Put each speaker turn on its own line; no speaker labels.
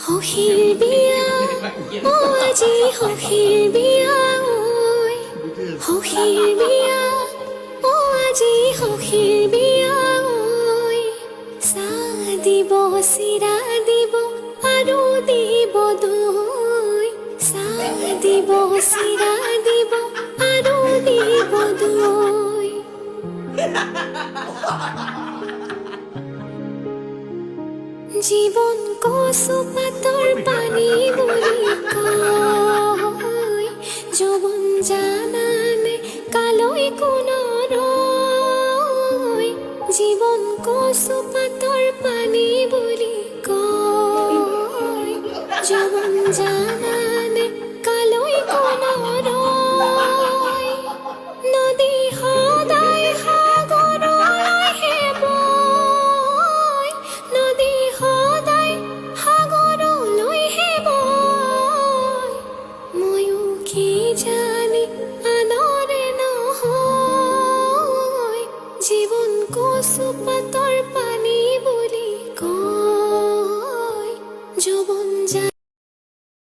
সখীৰ বিয়া ও আজি সখীৰ বিয়া ঐ সখীৰ বিয়া ও আজি সখীৰ বিয়া ঐ চাহ দিব চিৰা দিব আৰু দিব দৈ চাহ দিব চিৰা দিব আৰু দিব দৈ জীবন কচু পাতৰ পানী বুলি কয় যৌৱন জানানে কালৈ কোনো ৰয় জীবন কচু পাতৰ পানী বুলি কয় যৌৱন জানানে কালৈ কোনো ৰয় নদী সদায় সাগৰলৈহে বয় নদী সদায় সাগৰলৈহে বয় ময়ো কি জানি আনৰে নহয় জীৱন কচু পাতৰ